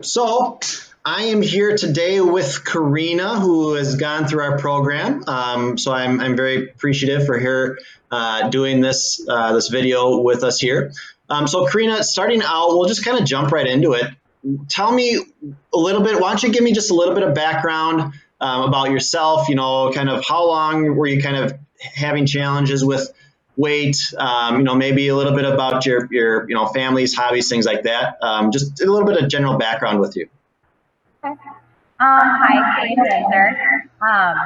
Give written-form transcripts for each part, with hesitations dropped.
So I am here today with Corenna, who has gone through our program. So I'm very appreciative for her doing this video with us here. So Corenna, starting out, we'll just kind of jump right into it. Tell me a little bit. Why don't you give me just a little bit of background about yourself? Kind of how long were you kind of having challenges with weight, maybe a little bit about your families, hobbies, things like that. Just a little bit of general background with you. Okay. Hi, Corinna Windsor. Um,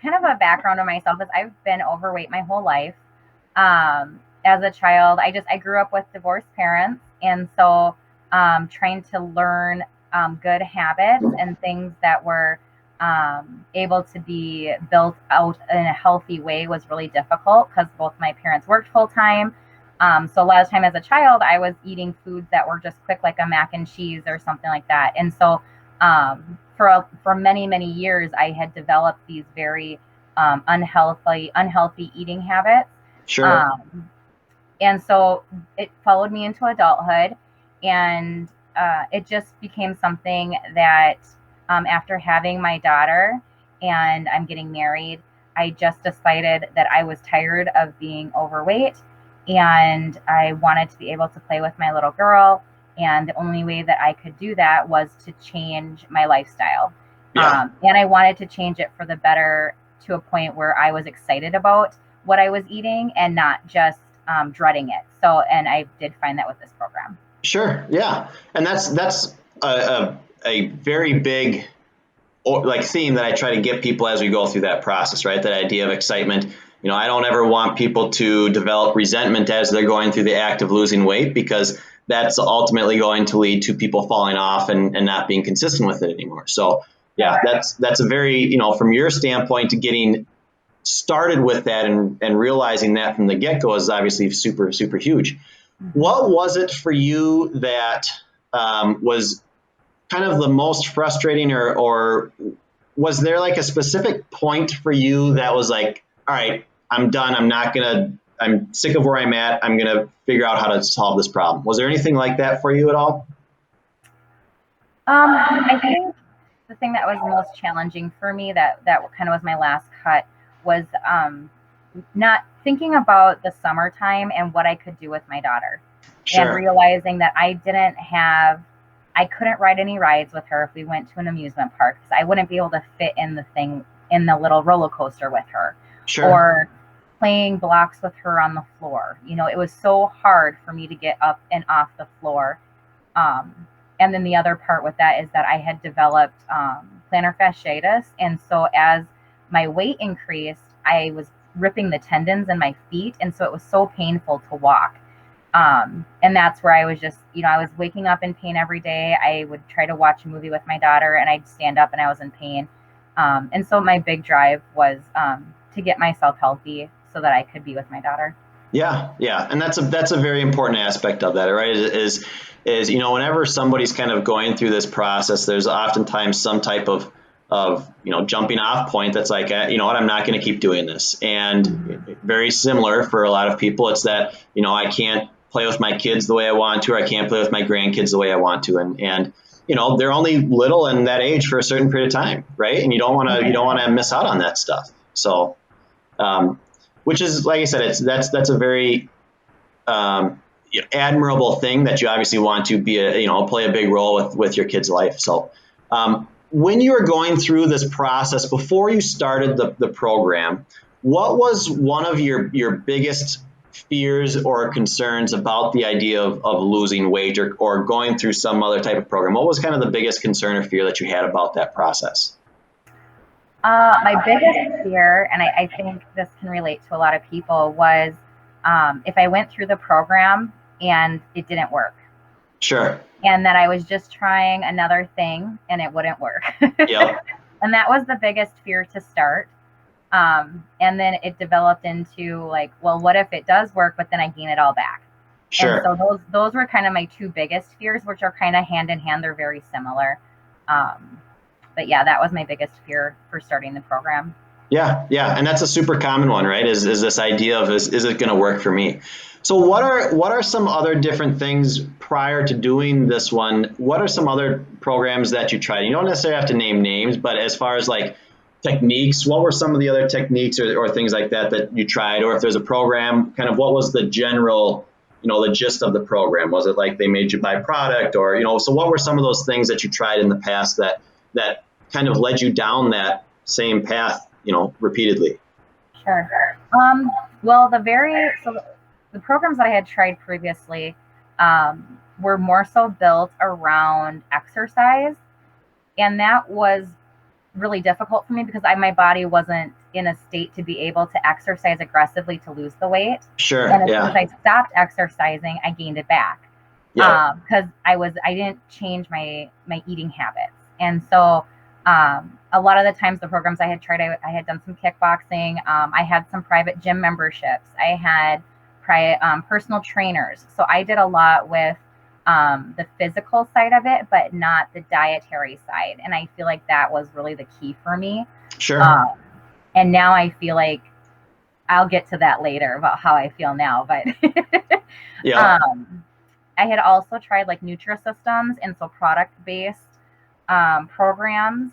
Kind of a background on myself is I've been overweight my whole life. As a child, I grew up with divorced parents, and so trying to learn good habits and things that were able to be built out in a healthy way was really difficult because both my parents worked full time. So a lot of time as a child, I was eating foods that were just quick, like a mac and cheese or something like that. And so for many years, I had developed these very unhealthy eating habits. Sure. Um, and so it followed me into adulthood, and it just became something that after having my daughter and I'm getting married, I just decided that I was tired of being overweight and I wanted to be able to play with my little girl. And the only way that I could do that was to change my lifestyle. Yeah. And I wanted to change it for the better, to a point where I was excited about what I was eating and not just dreading it. So, and I did find that with this program. Sure. Yeah. And that's a very big like theme that I try to get people as we go through that process, right? That idea of excitement. I don't ever want people to develop resentment as they're going through the act of losing weight, because that's ultimately going to lead to people falling off and not being consistent with it anymore. So yeah, that's a very, from your standpoint, to getting started with that and realizing that from the get-go is obviously super, super huge. What was it for you that was kind of the most frustrating, or was there like a specific point for you that was like, all right, I'm done. I'm sick of where I'm at. I'm going to figure out how to solve this problem. Was there anything like that for you at all? I think the thing that was most challenging for me, that kind of was my last cut, was not thinking about the summertime and what I could do with my daughter, and Sure. realizing that I couldn't ride any rides with her if we went to an amusement park, because I wouldn't be able to fit in the little roller coaster with her, Sure. or playing blocks with her on the floor. It was so hard for me to get up and off the floor. Um, and then the other part with that is that I had developed plantar fasciitis. And so as my weight increased, I was ripping the tendons in my feet. And so it was so painful to walk. And that's where I was just, I was waking up in pain every day. I would try to watch a movie with my daughter and I'd stand up and I was in pain. And so my big drive was to get myself healthy so that I could be with my daughter. Yeah, yeah, and that's a very important aspect of that, right? Is whenever somebody's kind of going through this process, there's oftentimes some type of jumping off point that's like, you know what, I'm not going to keep doing this. And very similar for a lot of people, it's that I can't play with my kids the way I want to, or I can't play with my grandkids the way I want to, and they're only little in that age for a certain period of time, right? And you don't want to miss out on that stuff. So. Which is, like I said, that's a very admirable thing that you obviously want to be play a big role with your kid's life. So when you were going through this process before you started the program, what was one of your biggest fears or concerns about the idea of losing weight, or going through some other type of program? What was kind of the biggest concern or fear that you had about that process? My biggest fear, and I think this can relate to a lot of people, was if I went through the program and it didn't work, Sure. and that I was just trying another thing and it wouldn't work. Yep. And that was the biggest fear to start. And then it developed into, like, well, what if it does work, but then I gain it all back? And Sure. so those were kind of my two biggest fears, which are kind of hand in hand. They're very similar. But yeah, that was my biggest fear for starting the program. Yeah, yeah, and that's a super common one, right? Is this idea of is it going to work for me? So what are some other different things prior to doing this one? What are some other programs that you tried? You don't necessarily have to name names, but as far as like techniques, what were some of the other techniques or things like that that you tried? Or if there's a program, kind of what was the general, the gist of the program? Was it like they made you buy product or, so what were some of those things that you tried in the past that kind of led you down that same path, repeatedly? Sure. Well, the programs that I had tried previously were more so built around exercise, and that was really difficult for me because my body wasn't in a state to be able to exercise aggressively to lose the weight. Sure. And as soon as Yeah. I stopped exercising, I gained it back Yep. because I didn't change my eating habits, and so a lot of the times the programs I had tried, I had done some kickboxing. I had some private gym memberships. I had personal trainers. So I did a lot with the physical side of it, but not the dietary side. And I feel like that was really the key for me. Sure. And now I feel like I'll get to that later about how I feel now. But Yeah. I had also tried like Nutrisystems and so product based programs.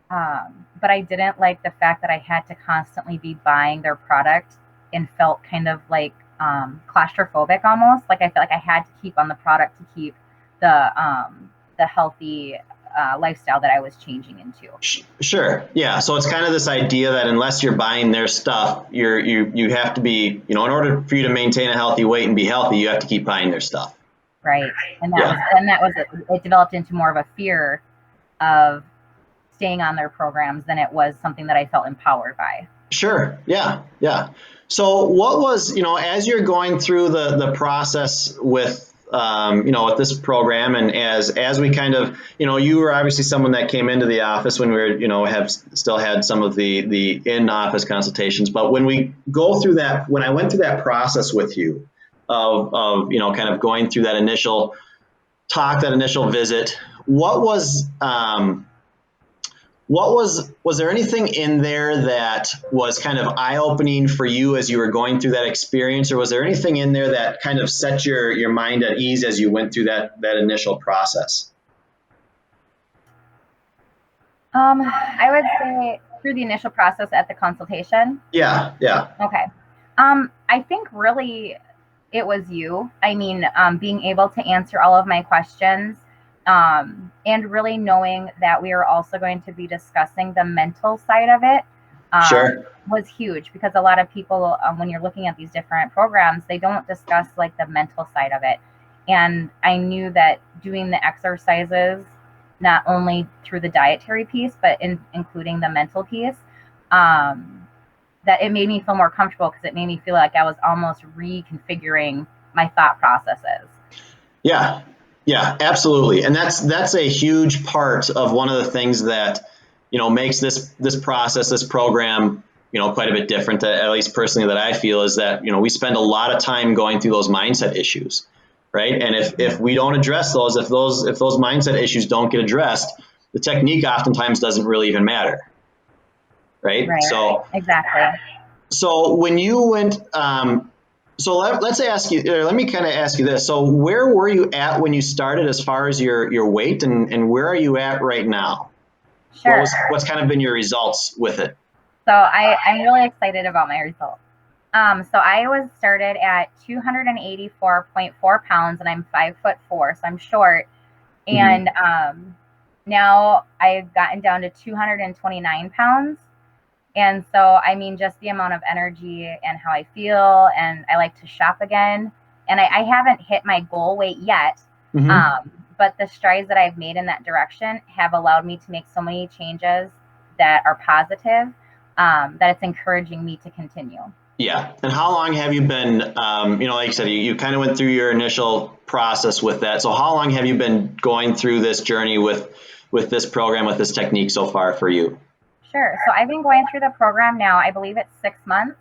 But I didn't like the fact that I had to constantly be buying their product and felt kind of like claustrophobic almost. Like I felt like I had to keep on the product to keep the healthy lifestyle that I was changing into. Sure. Yeah. So it's kind of this idea that unless you're buying their stuff, you have to be, in order for you to maintain a healthy weight and be healthy, you have to keep buying their stuff. Right. And Yeah. that was it developed into more of a fear of staying on their programs than it was something that I felt empowered by. Sure. Yeah. Yeah. So what was, as you're going through the process with, with this program and as we kind of, you were obviously someone that came into the office when we were, have still had some of the in-office consultations, but when we go through that, when I went through that process with you of kind of going through that initial talk, that initial visit, was there anything in there that was kind of eye-opening for you as you were going through that experience, or was there anything in there that kind of set your mind at ease as you went through that initial process? I would say through the initial process at the consultation. Yeah, yeah. Okay. I think really it was you. I mean, being able to answer all of my questions, and really knowing that we are also going to be discussing the mental side of it, Sure. was huge because a lot of people, when you're looking at these different programs, they don't discuss like the mental side of it. And I knew that doing the exercises, not only through the dietary piece, but including the mental piece, that it made me feel more comfortable because it made me feel like I was almost reconfiguring my thought processes. Yeah, yeah, absolutely. And that's a huge part of one of the things that, makes this process, this program, quite a bit different, at least personally that I feel, is that, we spend a lot of time going through those mindset issues, right? And if we don't address those, if those mindset issues don't get addressed, the technique oftentimes doesn't really even matter, right? Right. Exactly. So when you went, so let's ask you, let me kind of ask you this. So where were you at when you started as far as your weight, and where are you at right now? Sure. What's kind of been your results with it? So I'm really excited about my results. So I was started at 284.4 pounds and I'm 5'4", so I'm short. And now I've gotten down to 229 pounds. And so, I mean, just the amount of energy and how I feel, and I like to shop again. And I haven't hit my goal weight yet, but the strides that I've made in that direction have allowed me to make so many changes that are positive, that it's encouraging me to continue. Yeah. And how long have you been, like you said, you kind of went through your initial process with that. So how long have you been going through this journey with this program, with this technique so far for you? Sure. So I've been going through the program now. I believe it's 6 months,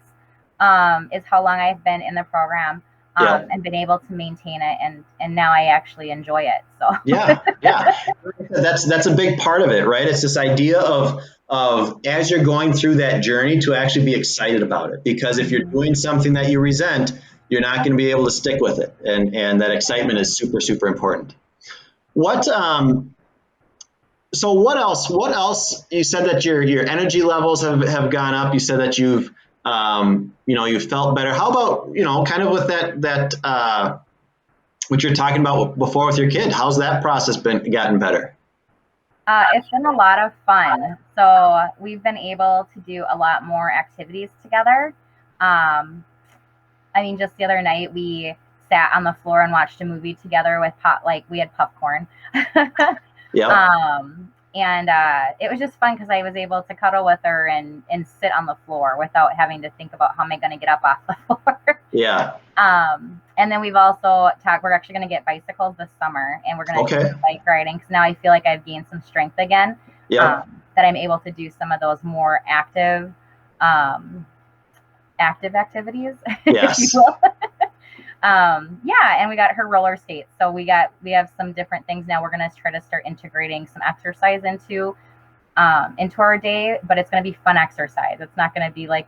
is how long I've been in the program, and been able to maintain it. And now I actually enjoy it. So yeah. That's a big part of it, right? It's this idea of of as you're going through that journey to actually be excited about it. Because if you're doing something that you resent, you're not going to be able to stick with it. And that excitement is super, super important. What, so what else? What else? You said that your energy levels have gone up. You said that you've you felt better. How about kind of with that what you're talking about before with your kid? How's that process gotten better? It's been a lot of fun. So we've been able to do a lot more activities together. I mean, just the other night we sat on the floor and watched a movie together with we had popcorn. Yeah. And it was just fun because I was able to cuddle with her and sit on the floor without having to think about how am I going to get up off the floor. Yeah. And then we've also talked, we're actually going to get bicycles this summer, and we're going to do bike riding because now I feel like I've gained some strength again. Yeah. That I'm able to do some of those more active activities, yes. if you will. And we got her roller skates. So we have some different things now. We're going to try to start integrating some exercise into our day, but it's going to be fun exercise. It's not going to be like,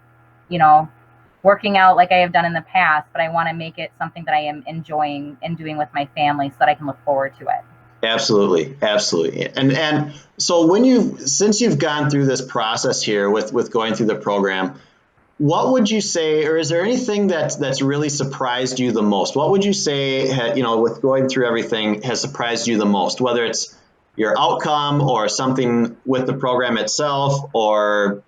working out like I have done in the past, but I want to make it something that I am enjoying and doing with my family so that I can look forward to it. Absolutely. Absolutely. And so since you've gone through this process here with going through the program, what would you say, or is there anything that's really surprised you the most? What would you say, with going through everything has surprised you the most, whether it's your outcome or something with the program itself or,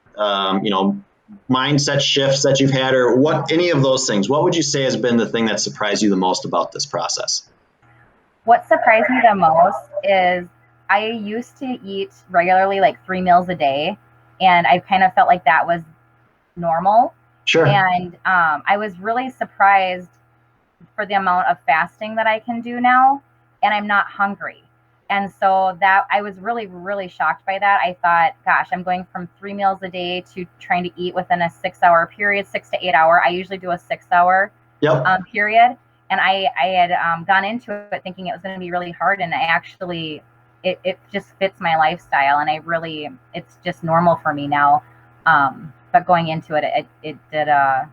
mindset shifts that you've had, or any of those things? What would you say has been the thing that surprised you the most about this process? What surprised me the most is I used to eat regularly, like 3 meals a day, and I kind of felt like that was normal. Sure. And I was really surprised for the amount of fasting that I can do now, and I'm not hungry. And so that I was really, really shocked by that. I thought, gosh, I'm going from 3 meals a day to trying to eat within a 6-hour period, 6 to 8 hour. I usually do a 6-hour period. And I had gone into it thinking it was going to be really hard. And it just fits my lifestyle. And it's just normal for me now. But going into it did, I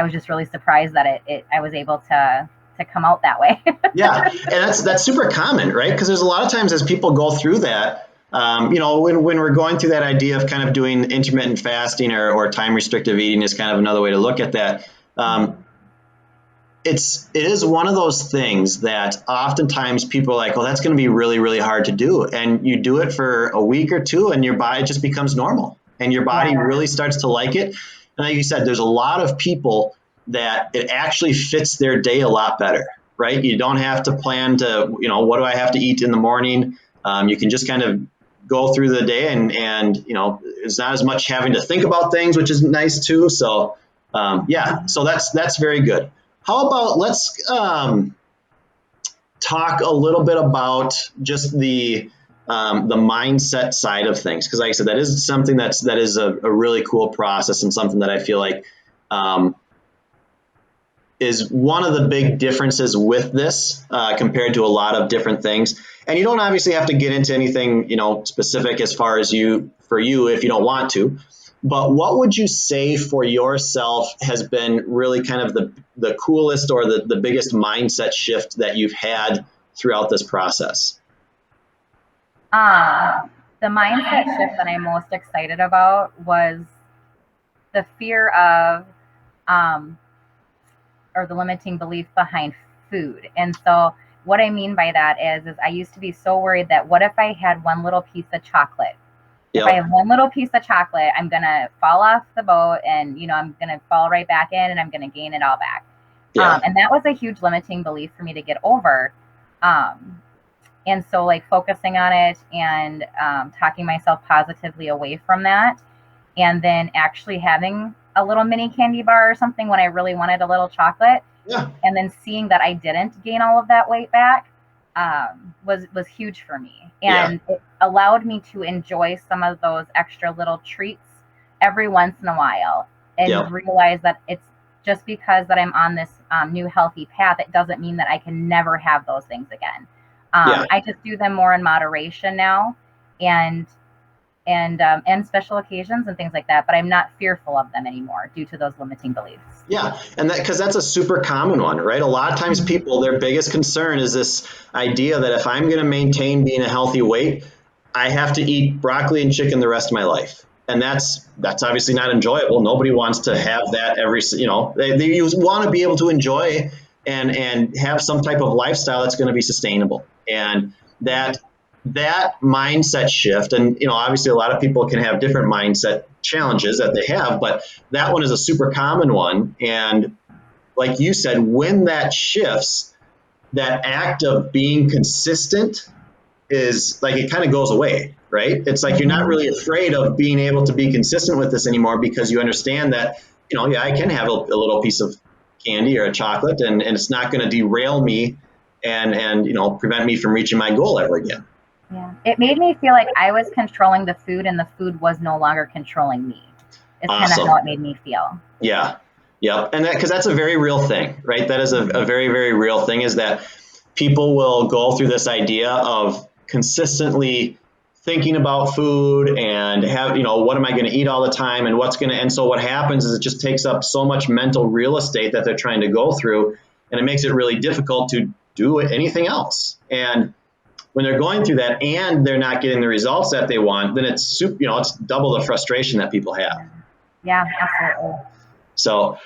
was just really surprised that I was able to come out that way. Yeah, and that's super common, right? Because there's a lot of times as people go through that, when we're going through that idea of kind of doing intermittent fasting or time restrictive eating is kind of another way to look at that. It is one of those things that oftentimes people are like, well, that's going to be really, really hard to do. And you do it for a week or two and your body just becomes normal and your body really starts to like it. And like you said, there's a lot of people that it actually fits their day a lot better, right? You don't have to plan to, what do I have to eat in the morning? You can just kind of go through the day and it's not as much having to think about things, which is nice too. So so that's very good. How about let's talk a little bit about just the mindset side of things, because like I said, that is something that is a really cool process and something that I feel like is one of the big differences with this compared to a lot of different things. And you don't obviously have to get into anything specific as far as for you if you don't want to. But what would you say for yourself has been really kind of the coolest or the biggest mindset shift that you've had throughout this process? The mindset shift that I'm most excited about was the fear of, or the limiting belief behind food. And so what I mean by that is I used to be so worried that what if I had one little piece of chocolate? If I have one little piece of chocolate, I'm going to fall off the boat and, I'm going to fall right back in and I'm going to gain it all back. And that was a huge limiting belief for me to get over. And so like focusing on it and talking myself positively away from that, and then actually having a little mini candy bar or something when I really wanted a little chocolate, and then seeing that I didn't gain all of that weight back was huge for me. And it allowed me to enjoy some of those extra little treats every once in a while and realize that it's just because that I'm on this new healthy path, it doesn't mean that I can never have those things again. I just do them more in moderation now. And and special occasions and things like that. But I'm not fearful of them anymore due to those limiting beliefs. Yeah, and because that's a super common one, right? A lot of times people, their biggest concern is this idea that if I'm going to maintain being a healthy weight, I have to eat broccoli and chicken the rest of my life. And that's obviously not enjoyable. Nobody wants to have that they want to be able to enjoy and have some type of lifestyle that's going to be sustainable. And that mindset shift, and obviously a lot of people can have different mindset challenges that they have, but that one is a super common one. And like you said, when that shifts, that act of being consistent is like, it kind of goes away, right? It's like you're not really afraid of being able to be consistent with this anymore, because you understand that, yeah, I can have a little piece of candy or a chocolate, and it's not going to derail me and prevent me from reaching my goal ever again. Yeah. It made me feel like I was controlling the food and the food was no longer controlling me. It's kind of how it made me feel. Yeah. Yep. And because that's a very real thing, right? That is a very, very real thing, is that people will go through this idea of consistently thinking about food and have, what am I going to eat all the time, and and so what happens is it just takes up so much mental real estate that they're trying to go through, and it makes it really difficult to do anything else. And when they're going through that and they're not getting the results that they want, then it's it's double the frustration that people have. Yeah, absolutely. So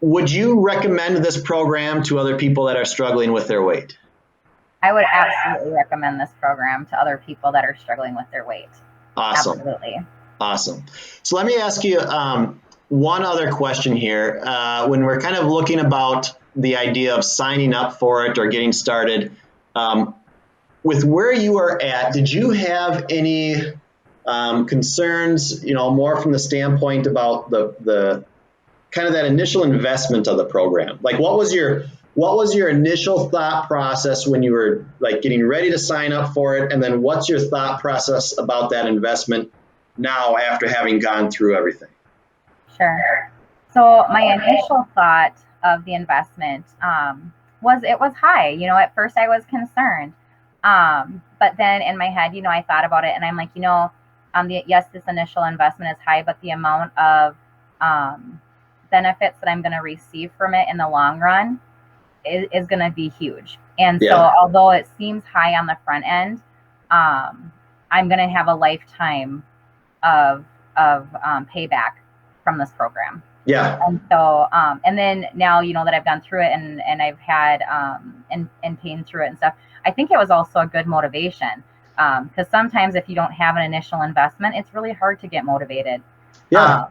would you recommend this program to other people that are struggling with their weight? I would absolutely recommend this program to other people that are struggling with their weight. Awesome. Absolutely. Awesome. So let me ask you one other question here. When we're kind of looking about the idea of signing up for it or getting started, with where you are at, did you have any concerns, more from the standpoint about the kind of that initial investment of the program? Like, what was your initial thought process when you were like getting ready to sign up for it? And then what's your thought process about that investment now after having gone through everything? Sure. So my initial thought of the investment was high. At first I was concerned. But then in my head, I thought about it and I'm like, yes, this initial investment is high, but the amount of benefits that I'm going to receive from it in the long run is going to be huge. And so although it seems high on the front end, I'm going to have a lifetime of payback from this program. Yeah. And so, and then now, that I've gone through it and I've had, and pain through it and stuff, I think it was also a good motivation. Because sometimes if you don't have an initial investment, it's really hard to get motivated. Yeah.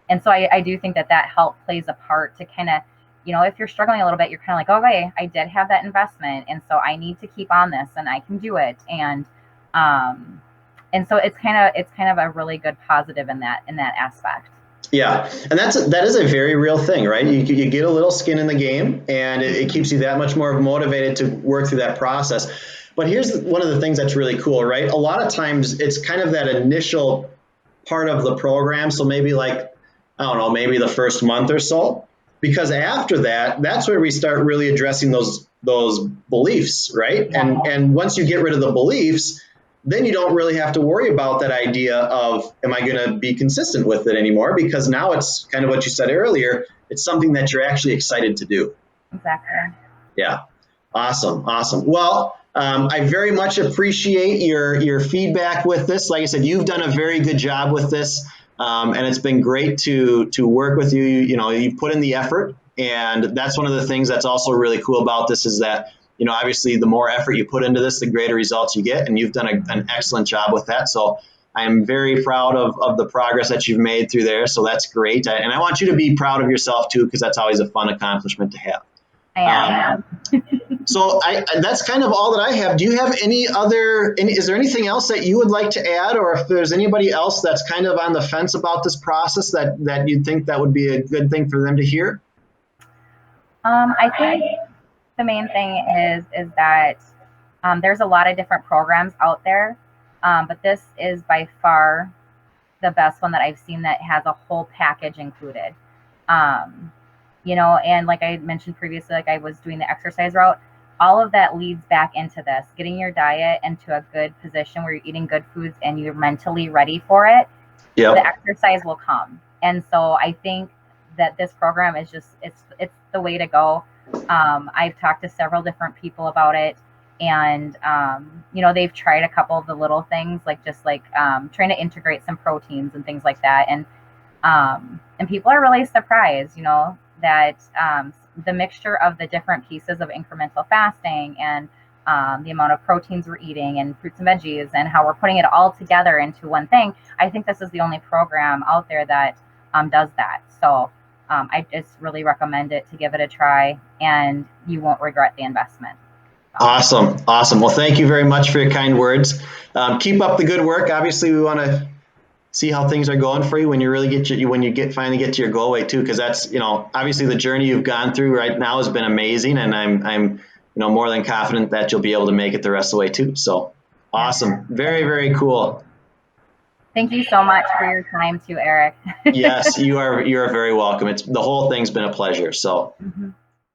And so I do think that help plays a part to kind of, if you're struggling a little bit, you're kind of like, okay, I did have that investment. And so I need to keep on this and I can do it. And so it's kind of a really good positive in that aspect. Yeah, and that is a very real thing, right? You get a little skin in the game, and it keeps you that much more motivated to work through that process. But here's one of the things that's really cool, right? A lot of times it's kind of that initial part of the program. So maybe like, I don't know, maybe the first month or so, because after that, that's where we start really addressing those beliefs, right? Yeah. And once you get rid of the beliefs, then you don't really have to worry about that idea of, am I going to be consistent with it anymore? Because now it's kind of what you said earlier. It's something that you're actually excited to do. Exactly. Yeah. Awesome. Well, I very much appreciate your feedback with this. Like I said, you've done a very good job with this. And it's been great to work with you. You've put in the effort. And that's one of the things that's also really cool about this is that, obviously the more effort you put into this, the greater results you get. And you've done an excellent job with that. So I'm very proud of the progress that you've made through there. So that's great. And I want you to be proud of yourself too, because that's always a fun accomplishment to have. I am. So that's kind of all that I have. Do you have is there anything else that you would like to add, or if there's anybody else that's kind of on the fence about this process that you'd think that would be a good thing for them to hear? I think the main thing is that there's a lot of different programs out there, but this is by far the best one that I've seen that has a whole package included. And like I mentioned previously, like I was doing the exercise route. all of that leads back into this, getting your diet into a good position where you're eating good foods and you're mentally ready for it. The Yep. exercise will come. And so I think that this program is just, it's the way to go. I've talked to several different people about it, and you know, they've tried a couple of the little things, like just like trying to integrate some proteins and things like that. And people are really surprised, you know, that the mixture of the different pieces of incremental fasting and the amount of proteins we're eating and fruits and veggies and how we're putting it all together into one thing. I think this is the only program out there that does that. So I just really recommend it to give it a try, and you won't regret the investment. Awesome. Awesome. Well, thank you very much for your kind words. Keep up the good work. Obviously, we want to see how things are going for you when you really finally get to your goal weight too, because that's, you know, obviously the journey you've gone through right now has been amazing, and I'm you know, more than confident that you'll be able to make it the rest of the way too. So awesome. Very, very cool. Thank you so much for your time too, Eric. Yes, you are very welcome. The whole thing's been a pleasure. So Mhm.